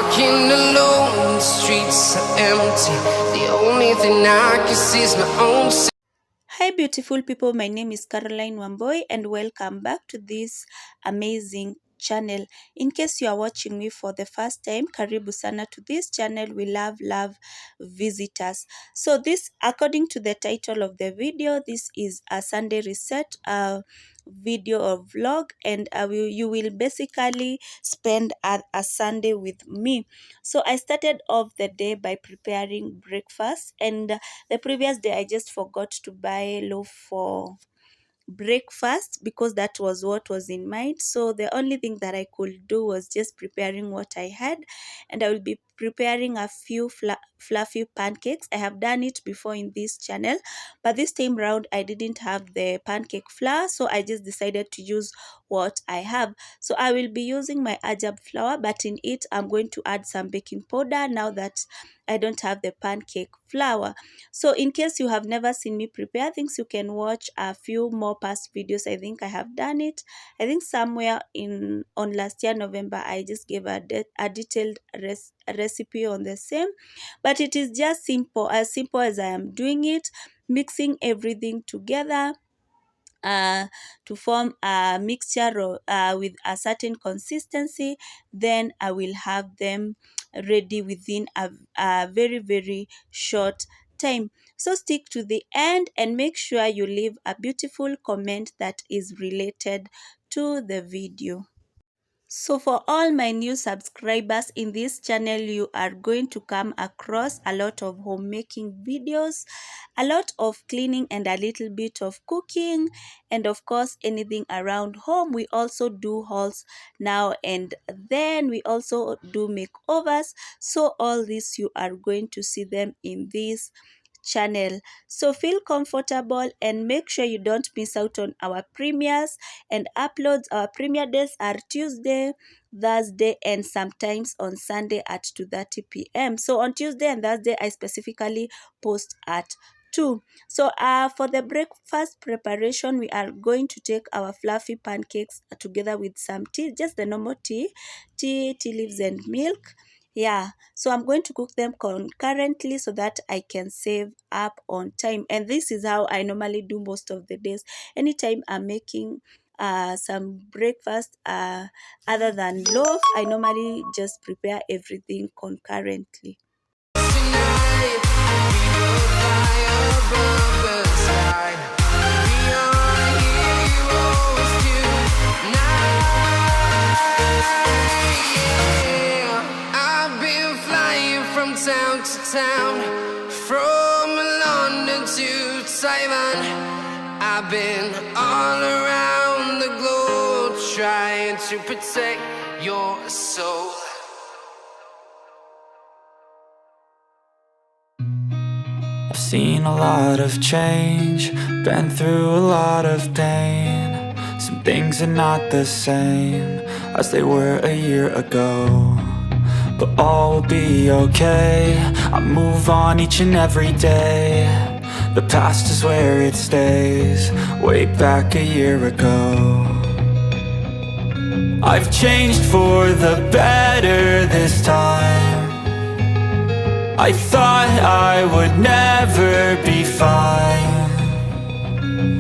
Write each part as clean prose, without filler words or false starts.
walking alone, the streets are empty. The only thing I can see is my own. Hi beautiful people, my name is Caroline Wamboy and welcome back to this amazing channel. In case you are watching me for the first time, karibu sana to this channel. We love visitors. So this, according to the title of the video, this is a Sunday reset video or vlog, and you will basically spend a Sunday with me. So I started off the day by preparing breakfast, and the previous day I just forgot to buy loaf for breakfast because that was what was in mind. So the only thing that I could do was just preparing what I had, and I will be preparing a few fluffy pancakes. I have done it before in this channel, but this time round I didn't have the pancake flour, so I just decided to use what I have. So I will be using my ajab flour, but in it I'm going to add some baking powder now that I don't have the pancake flour. So in case you have never seen me prepare things, you can watch a few more past videos. I think I have done it. I think somewhere on last year November I just gave a detailed recipe on the same, but it is just simple as I am doing it, mixing everything together to form a mixture with a certain consistency. Then I will have them ready within a very short time. So stick to the end and make sure you leave a beautiful comment that is related to the video. So for all my new subscribers in this channel, you are going to come across a lot of homemaking videos, a lot of cleaning, and a little bit of cooking, and of course anything around home. We also do hauls now and then. We also do makeovers. So all this, you are going to see them in this channel. So feel comfortable and make sure you don't miss out on our premieres and uploads. Our premiere days are Tuesday, Thursday, and sometimes on Sunday at 2:30 p.m. So on Tuesday and Thursday I specifically post at 2. So for the breakfast preparation, we are going to take our fluffy pancakes together with some tea, just the normal tea leaves and milk. Yeah, so I'm going to cook them concurrently so that I can save up on time. And this is how I normally do most of the days. Anytime I'm making some breakfast other than loaf, I normally just prepare everything concurrently. Tonight, we will fly above the sky. We are heroes tonight. Yeah. I've been flying from town to town, from London to Taiwan. I've been all around the globe trying to protect your soul. I've seen a lot of change, been through a lot of pain. Some things are not the same as they were a year ago, but all will be okay. I move on each and every day. The past is where it stays, way back a year ago. I've changed for the better this time. I thought I would never be fine.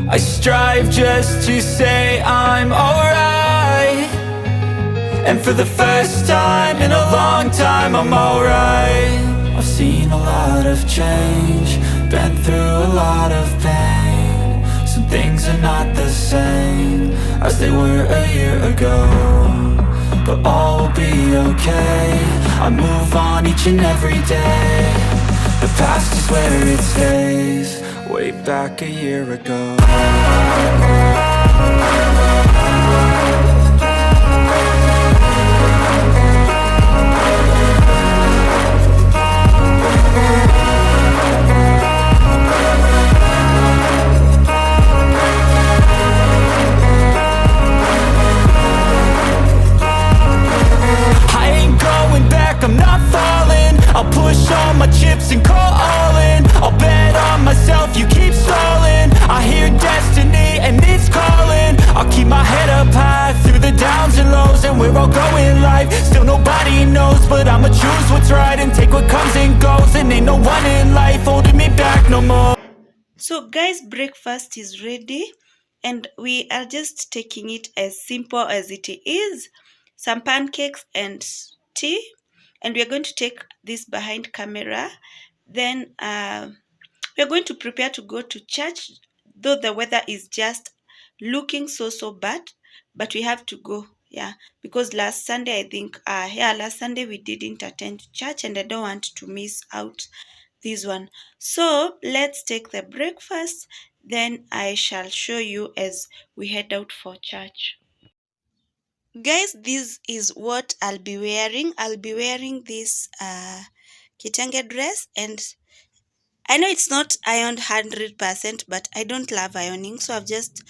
I strive just to say I'm alright, and for the first time in a long time I'm alright. I've seen a lot of change, been through a lot of pain. Some things are not the same as they were a year ago, but all will be okay. I move on each and every day. The past is where it stays, way back a year ago. I'm not falling, I'll push all my chips and call all in. I'll bet on myself, you keep stalling. I hear destiny and it's calling. I'll keep my head up high through the downs and lows, and where I'll go in life, still nobody knows, but I'ma choose ain't no one in life holding me back no more. So guys, breakfast is ready and we are just taking it as simple as it is. Some pancakes and tea, and we are going to take this behind camera. Then we are going to prepare to go to church, though the weather is just looking so bad, but we have to go. Yeah, because last Sunday, I think, last Sunday we didn't attend church and I don't want to miss out this one. So let's take the breakfast, then I shall show you as we head out for church. Guys, this is what I'll be wearing. I'll be wearing this kitenge dress, and I know it's not ironed 100%, but I don't love ironing, so I've just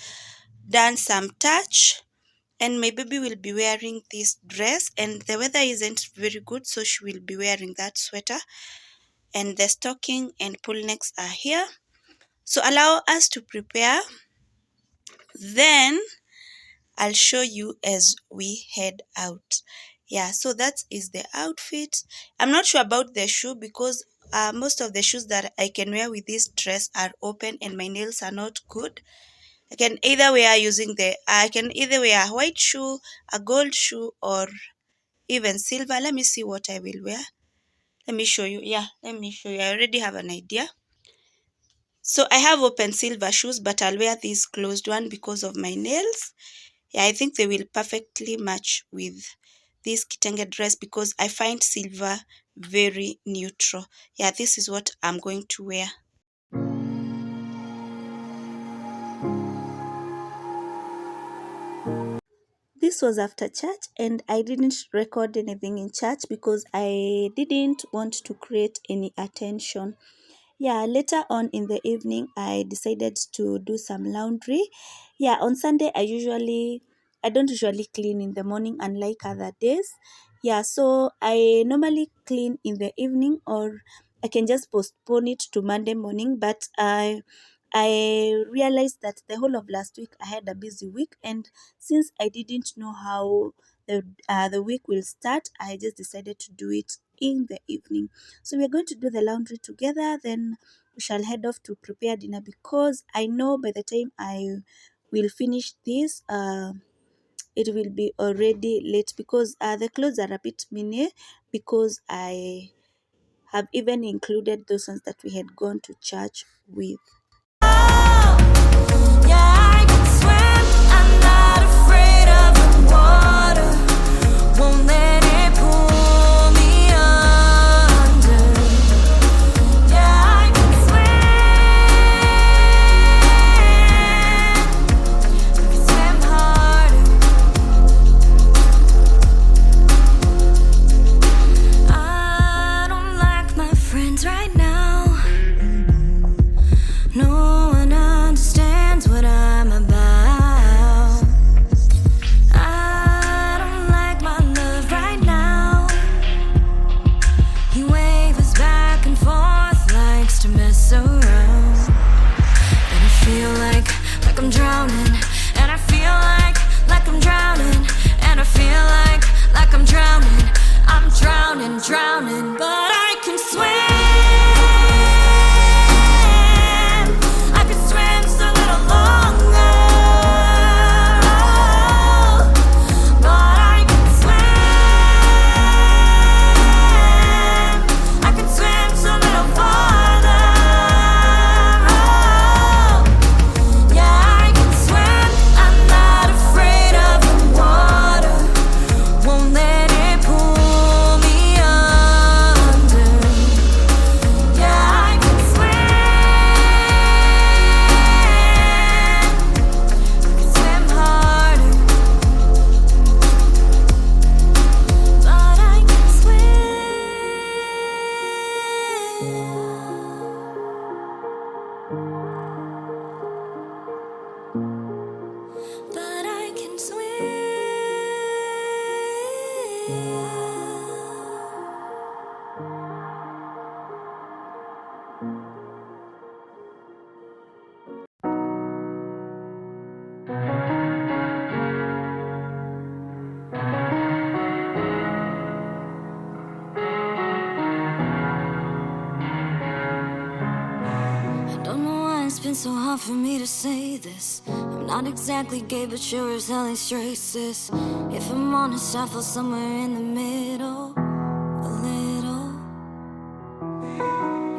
done some touch. And my baby will be wearing this dress, and the weather isn't very good, so she will be wearing that sweater. And the stocking and pull necks are here. So allow us to prepare. Then I'll show you as we head out. Yeah, so that is the outfit. I'm not sure about the shoe because most of the shoes that I can wear with this dress are open and my nails are not good. I can either wear a white shoe, a gold shoe, or even silver. Let me see what I will wear. Let me show you. Yeah, let me show you. I already have an idea. So I have open silver shoes, but I'll wear this closed one because of my nails. Yeah, I think they will perfectly match with this kitenge dress because I find silver very neutral. Yeah, this is what I'm going to wear. This was after church and I didn't record anything in church because I didn't want to create any attention. Yeah, later on in the evening, I decided to do some laundry. Yeah, on Sunday, I don't usually clean in the morning unlike other days. Yeah, so I normally clean in the evening or I can just postpone it to Monday morning. But I realized that the whole of last week I had a busy week, and since I didn't know how the week will start, I just decided to do it in the evening. So we are going to do the laundry together, then we shall head off to prepare dinner because I know by the time I will finish this, it will be already late because the clothes are a bit mini because I have even included those ones that we had gone to church with. Drowning, but I can swim. I can swim just a little longer. But I can swim. I can swim just a little farther. Yeah, I can swim. I'm not afraid of the water. Won't let it pull me under. it's been so hard for me to say this. I'm not exactly gay, but sure as hell ain't straight, sis. If I'm honest, I feel somewhere in the middle, a little.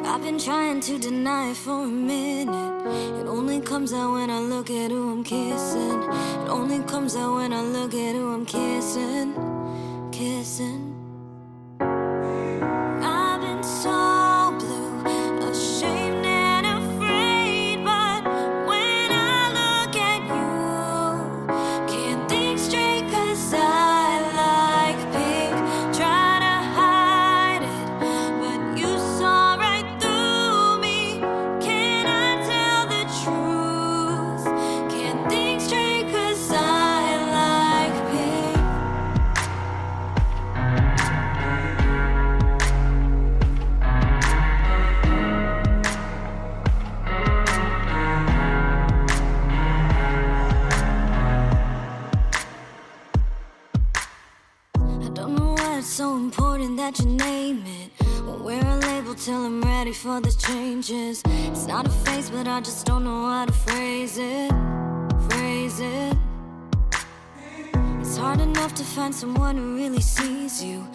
I've been trying to deny it for a minute. It only comes out when I look at who I'm kissing. It only comes out when I look at who I'm kissing, kissing. I've been so blue, ashamed and afraid, but when I look at you, can't think straight 'cause I like pink. Try to hide it, but you saw right through me. Can I tell the truth? Can't think straight 'cause I like pink. I don't know why it's so important that you name it. Won't wear a label till I'm ready for the changes. It's not a phase, but I just don't know how to phrase it. Phrase it. It's hard enough to find someone who really sees you.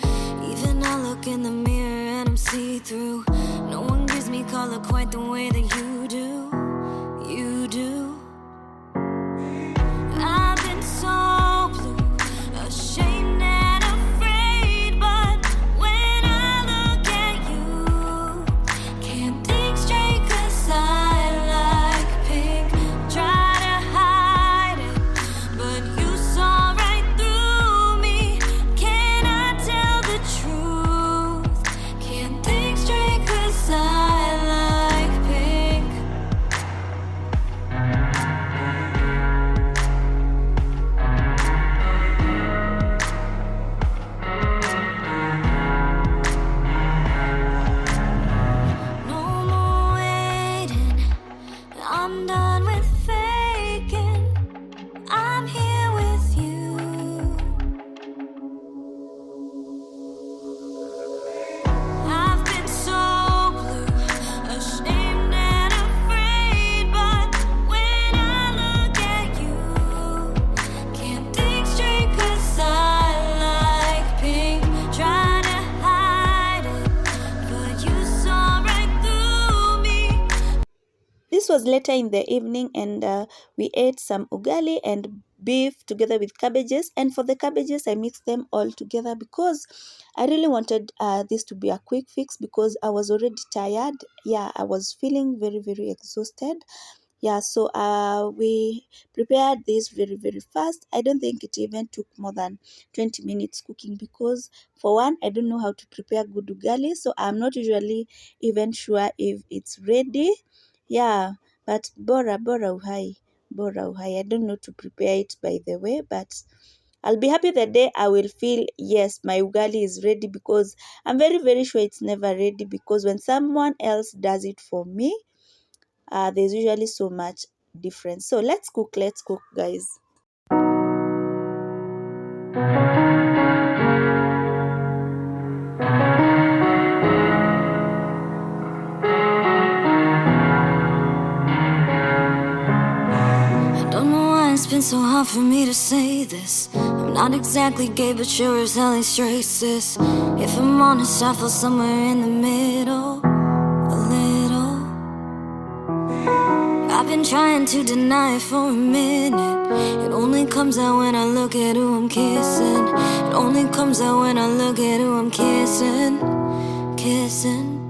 Even I look in the mirror and I'm see-through. No one gives me color quite the way that you do. You do. I've been so blue, ashamed and afraid, but when I look at you, can't think straight 'cause I like pink. Try to hide it, but you saw right through me. Can I tell the truth? Can't think straight 'cause I like pink. No more waiting, I'm done with faking. I'm here with you. I've been so blue, ashamed and afraid, but when I look at you, can't think straight 'cause I like pink. Try to hide it, but you saw right through me. This was later in the evening, and we ate some ugali and beef together with cabbages. And for the cabbages, I mixed them all together because I really wanted this to be a quick fix because I was already tired. Yeah, I was feeling very, very exhausted. Yeah, so we prepared this very, very fast. I don't think it even took more than 20 minutes cooking because, for one, I don't know how to prepare good ugali, so I'm not usually even sure if it's ready. Yeah, but bora uhai, bora uhai. I don't know to prepare it, by the way, but I'll be happy the day I will feel, yes, my ugali is ready, because I'm very, very sure it's never ready, because when someone else does it for me, there's usually so much difference. So let's cook, guys. I don't know why it's been so hard for me to say this. I'm not exactly gay, but sure as hell ain't straight, sis. If I'm honest, I feel somewhere in the middle, a little. I've been trying to deny it for a minute. It only comes out when I look at who I'm kissing. It only comes out when I look at who I'm kissing, kissing.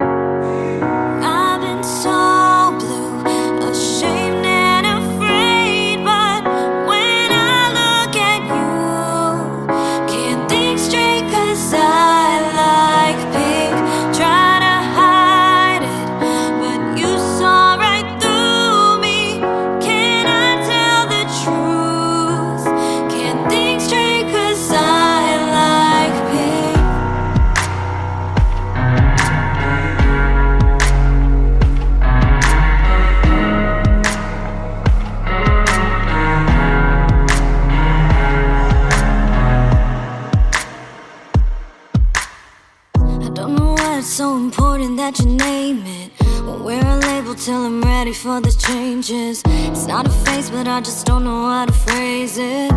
I've been so blue, ashamed and afraid, but when I look at you, can't think straight 'cause I like pink. Try to hide it, but you saw right through me. Can I tell the truth? Can't think straight 'cause I like pink. I don't know why it's so important that you name it. Won't wear a label till I'm ready for the changes. It's not a phase, but I just don't know how to phrase it.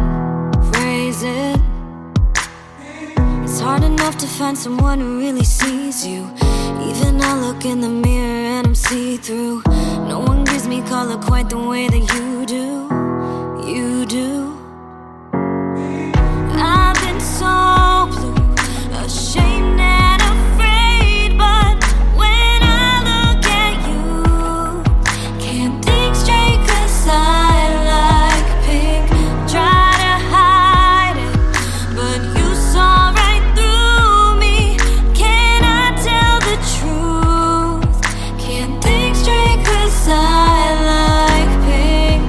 It's hard enough to find someone who really sees you. Even I look in the mirror and I'm see-through. No one gives me color quite the way that you do. You do. I've been so blue, ashamed and afraid, but when I look at you, can't think straight 'cause I like pink. Try to hide it, but you saw right through me. Can I tell the truth? Can't think straight 'cause I like pink.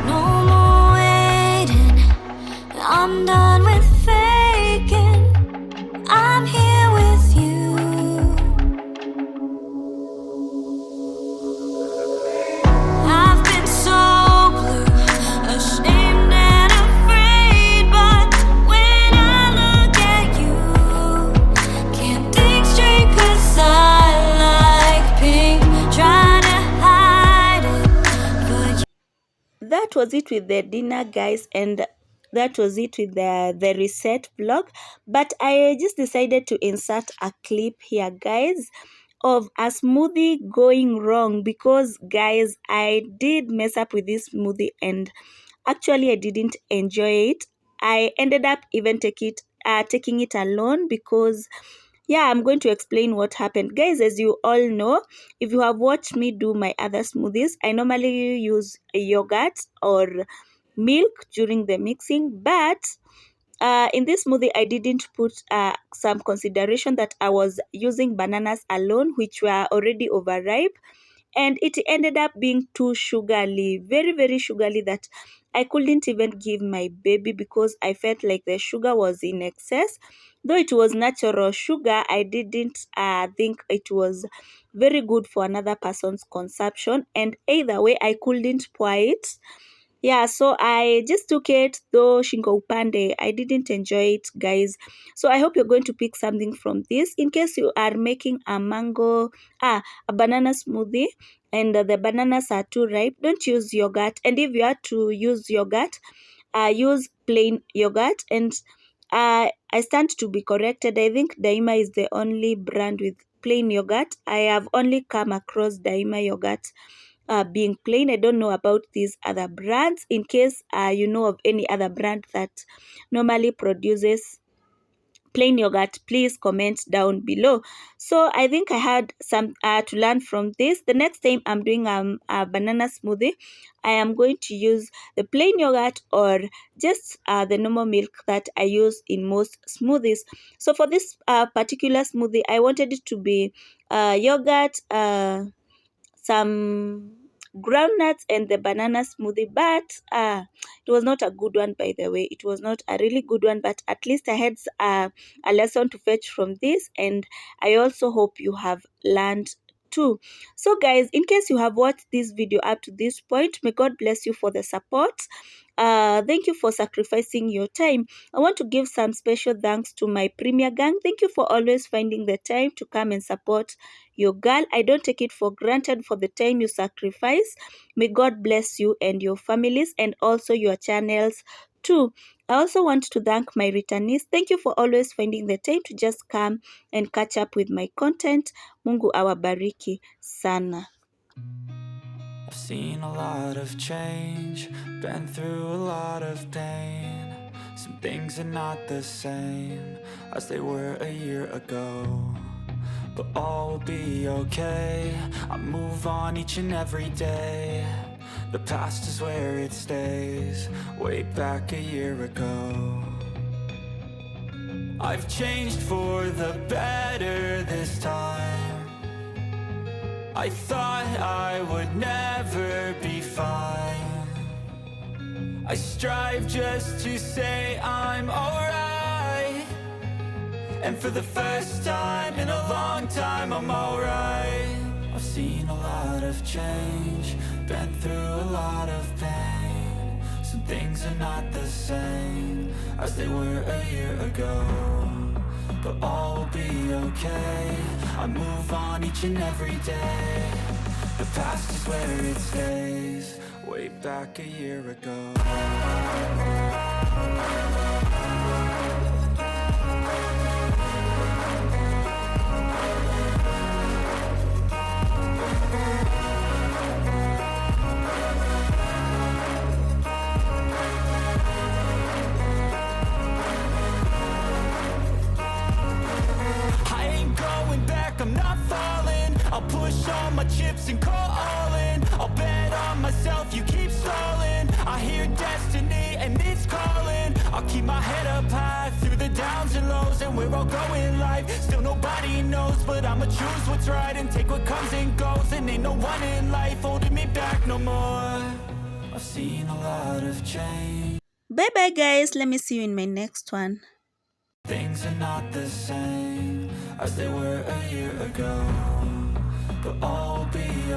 No more waiting, I'm done with faking. I'm here with you. I've been so blue, ashamed and afraid, but when I look at you, can't think straight 'cause I like pink. Try to hide it, but That was it with the dinner, guys, and that was it with the reset vlog. But I just decided to insert a clip here, guys, of a smoothie going wrong, because guys, I did mess up with this smoothie and actually I didn't enjoy it. I ended up even taking it alone because yeah, I'm going to explain what happened. Guys, as you all know, if you have watched me do my other smoothies, I normally use yogurt or milk during the mixing, but in this smoothie, I didn't put some consideration that I was using bananas alone, which were already overripe, and it ended up being too sugary, very, very sugary, that I couldn't even give my baby because I felt like the sugar was in excess. Though it was natural sugar, I didn't think it was very good for another person's consumption, and either way, I couldn't pour it. Yeah, so I just took it, though shingo upande. I didn't enjoy it, guys. So I hope you're going to pick something from this. In case you are making a banana smoothie and the bananas are too ripe, don't use yogurt. And if you are to use yogurt, use plain yogurt. And I stand to be corrected. I think Daima is the only brand with plain yogurt. I have only come across Daima yogurt being plain. I don't know about these other brands. In case you know of any other brand that normally produces plain yogurt, please comment down below. So I think I had some to learn from this. The next time I'm doing a banana smoothie, I am going to use the plain yogurt or just the normal milk that I use in most smoothies. So for this particular smoothie, I wanted it to be yogurt, some groundnuts, and the banana smoothie, but it was not a good one. By the way, it was not a really good one, but at least I had a lesson to fetch from this, and I also hope you have learned too. So guys, in case you have watched this video up to this point, may God bless you for the support. Thank you for sacrificing your time. I want to give some special thanks to my Premier Gang. Thank you for always finding the time to come and support your girl. I don't take it for granted for the time you sacrifice. May God bless you and your families, and also your channels too. I also want to thank my returnees. Thank you for always finding the time to just come and catch up with my content. Mungu awabariki sana. I've seen a lot of change, been through a lot of pain. Some things are not the same as they were a year ago, but all will be okay. I move on each and every day. The past is where it stays, way back a year ago. I've changed for the better this time. I thought I would never be fine. I strive just to say I'm alright, and for the first time in a long time I'm alright. I've seen a lot of change, been through a lot of pain. Some things are not the same as they were a year ago, but all will be okay. I move on each and every day. The past is where it stays, way back a year ago. I'm not falling, I'll push all my chips and call all in. I'll bet on myself, you keep stalling. I hear destiny and it's calling. I'll keep my head up high through the downs and lows. And we're all going life, still nobody knows. But I'ma choose what's right and take what comes and goes. And ain't no one in life holding me back no more. I've seen a lot of change. Bye bye guys, let me see you in my next one. Things are not the same as they were a year ago, but all will be